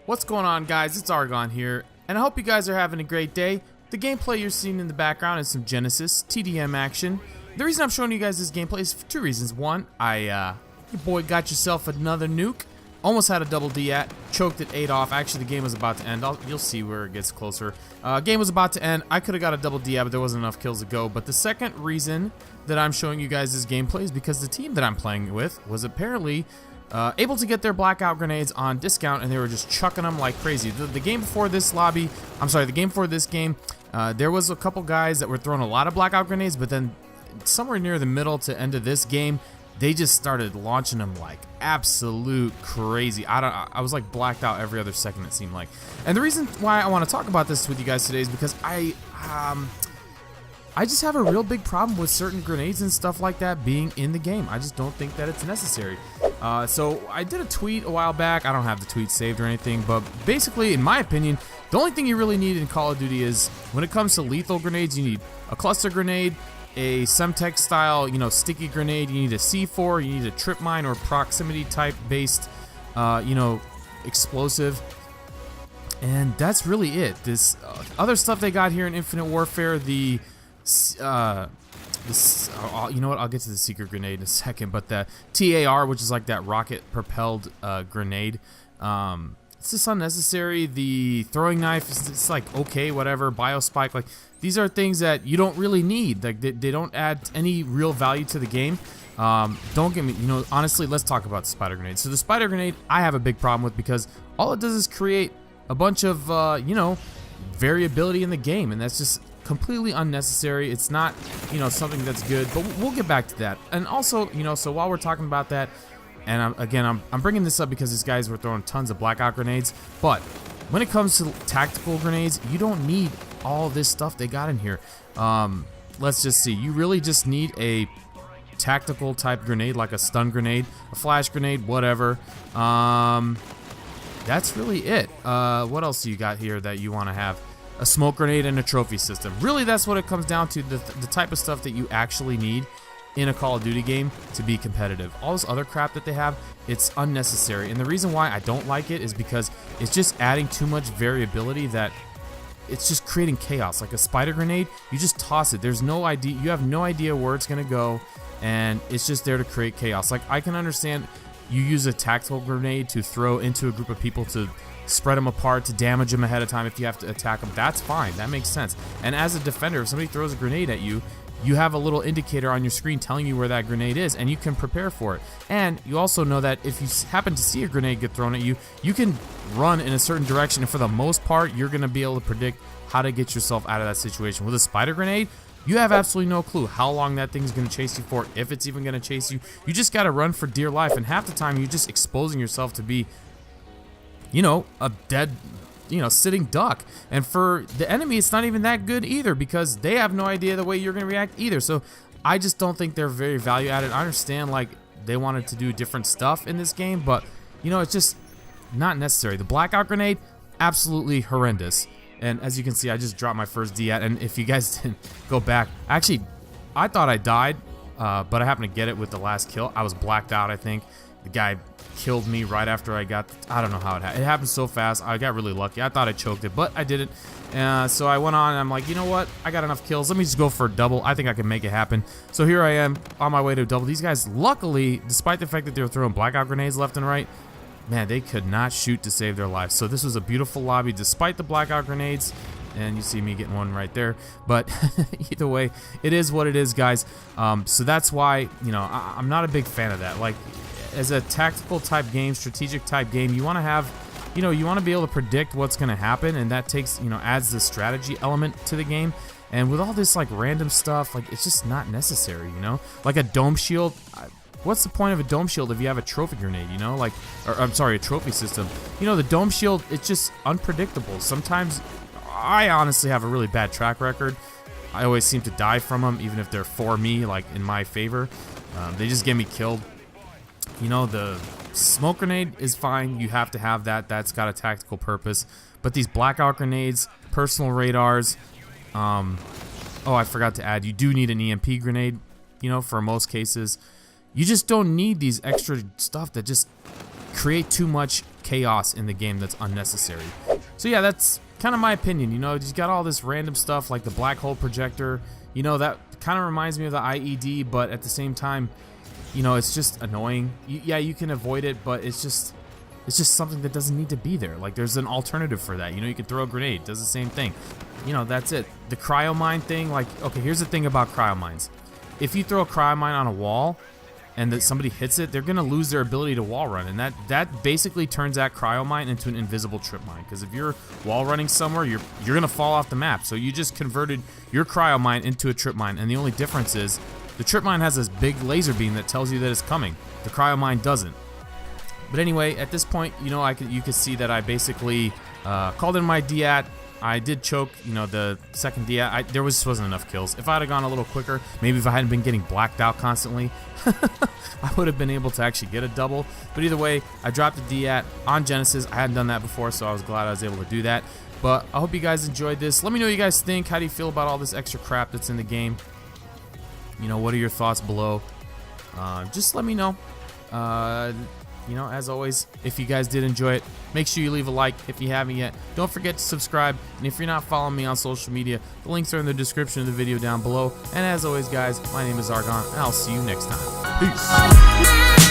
What's going on, guys? It's Argon here, and I hope you guys are having a great day. The gameplay you're seeing in the background is some Genesis TDM action. The reason I'm showing you guys this gameplay is for two reasons. One, your boy got yourself another nuke. Almost had a double de-at, choked it 8 off. Actually, the game was about to end. You'll see where it gets closer. Game was about to end. I could have got a double de-at, but there wasn't enough kills to go. But the second reason that I'm showing you guys this gameplay is because the team that I'm playing with was apparently able to get their blackout grenades on discount, and they were just chucking them like crazy. The game before this the game before this game, there was a couple guys that were throwing a lot of blackout grenades, but then somewhere near the middle to end of this game, they just started launching them like absolute crazy. I was like blacked out every other second, it seemed like. And the reason why I want to talk about this with you guys today is because I just have a real big problem with certain grenades and stuff like that being in the game. I just don't think that it's necessary. So I did a tweet a while back. I don't have the tweet saved or anything, but basically, in my opinion, the only thing you really need in Call of Duty is, when it comes to lethal grenades, you need a cluster grenade, a semtex style, sticky grenade. You need a C4. You need a trip mine or proximity type based, explosive. And that's really it. This other stuff they got here in Infinite Warfare, you know what? I'll get to the secret grenade in a second, but the TAR, which is like that rocket-propelled grenade, it's just unnecessary. The throwing knife, it's like okay, whatever. Biospike, like these are things that you don't really need. Like they don't add any real value to the game. Don't get me, honestly, let's talk about the spider grenade. So the spider grenade, I have a big problem with because all it does is create a bunch of variability in the game, and that's just completely unnecessary. It's not, something that's good, but we'll get back to that. And also, so while we're talking about that, and I'm bringing this up because these guys were throwing tons of blackout grenades, but when it comes to tactical grenades, you don't need all this stuff they got in here. Let's just see. You really just need a tactical type grenade, like a stun grenade, a flash grenade, whatever. That's really it. What else do you got here that you want to have? A smoke grenade and a trophy system. Really, that's what it comes down to, the type of stuff that you actually need in a Call of Duty game to be competitive. All this other crap that they have, it's unnecessary. And the reason why I don't like it is because it's just adding too much variability that it's just creating chaos. Like a spider grenade, you just toss it. There's no idea, you have no idea where it's gonna go, and it's just there to create chaos. Like, I can understand you use a tactical grenade to throw into a group of people to spread them apart, to damage them ahead of time if you have to attack them. That's fine. That makes sense. And as a defender, if somebody throws a grenade at you, you have a little indicator on your screen telling you where that grenade is, and you can prepare for it. And you also know that if you happen to see a grenade get thrown at you, you can run in a certain direction, and for the most part, you're going to be able to predict how to get yourself out of that situation. With a spider grenade, you have absolutely no clue how long that thing's going to chase you for, if it's even going to chase you. You just got to run for dear life, and half the time, you're just exposing yourself to be a dead, sitting duck. And for the enemy, it's not even that good either, because they have no idea the way you're going to react either. So I just don't think they're very value added. I understand, like, they wanted to do different stuff in this game, but, it's just not necessary. The blackout grenade, absolutely horrendous. And as you can see, I just dropped my first de-at, and if you guys didn't go back, actually, I thought I died, but I happened to get it with the last kill. I was blacked out, I think. The guy killed me right after I don't know how it happened. It happened so fast. I got really lucky. I thought I choked it, but I didn't. So I went on and I'm like, you know what? I got enough kills. Let me just go for a double. I think I can make it happen. So here I am on my way to a double. These guys, luckily, despite the fact that they were throwing blackout grenades left and right, man, they could not shoot to save their lives. So this was a beautiful lobby despite the blackout grenades. And you see me getting one right there. But either way, it is what it is, guys. So that's why, I'm not a big fan of that. Like, as a tactical type game, strategic type game, you want to have, you want to be able to predict what's going to happen, and that takes, adds the strategy element to the game. And with all this like random stuff, like, it's just not necessary, Like a dome shield, what's the point of a dome shield if you have a trophy grenade, a trophy system? The dome shield, it's just unpredictable. Sometimes, I honestly have a really bad track record. I always seem to die from them, even if they're for me, like in my favor. They just get me killed. The smoke grenade is fine. You have to have that. That's got a tactical purpose. But these blackout grenades, personal radars, oh, I forgot to add, you do need an EMP grenade, for most cases. You just don't need these extra stuff that just create too much chaos in the game that's unnecessary. So yeah, that's kind of my opinion. You know, you got all this random stuff like the black hole projector. You know, that kind of reminds me of the IED, but at the same time, you know, it's just annoying. Yeah, you can avoid it, but it's just something that doesn't need to be there. Like, there's an alternative for that. You know, you can throw a grenade, does the same thing. You know, that's it. The cryo mine thing, like, okay, here's the thing about cryo mines. If you throw a cryo mine on a wall and that somebody hits it, they're gonna lose their ability to wall run, and that basically turns that cryo mine into an invisible trip mine. Because if you're wall running somewhere, you're gonna fall off the map. So you just converted your cryo mine into a trip mine, and the only difference is the trip mine has this big laser beam that tells you that it's coming. The cryo mine doesn't. But anyway, at this point, you know, you can see that I basically called in my de-at. I did choke, you know, the second de-at. There wasn't enough kills. If I'd have gone a little quicker, maybe if I hadn't been getting blacked out constantly, I would have been able to actually get a double. But either way, I dropped the de-at on Genesis. I hadn't done that before, so I was glad I was able to do that. But I hope you guys enjoyed this. Let me know what you guys think. How do you feel about all this extra crap that's in the game? You know, what are your thoughts below? Just let me know. You know, as always, if you guys did enjoy it, make sure you leave a like if you haven't yet. Don't forget to subscribe, and if you're not following me on social media, the links are in the description of the video down below. And as always, guys, my name is Argon, and I'll see you next time. Peace.